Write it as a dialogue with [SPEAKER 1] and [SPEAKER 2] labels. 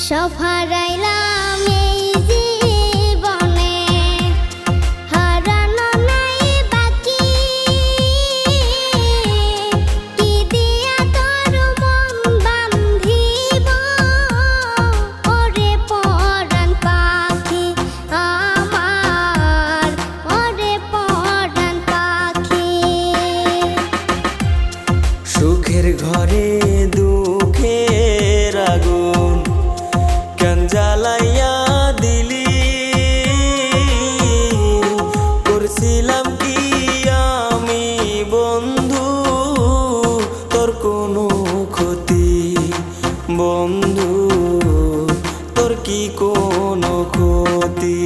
[SPEAKER 1] সব হারাইলাম এই জীবনে, হারানো নাই বাকি। কি দিয়া তোর মন বান্ধিব, ওরে পরাণ পাখি আমার, ওরে পরাণ পাখি।
[SPEAKER 2] সুখের ঘরে দুঃখের আগুন কেন জ্বালাইয়া দিলি, করছিলাম কি আমি বন্ধু তোর কোনো ক্ষতি, বন্ধু তোর কি কোনো ক্ষতি।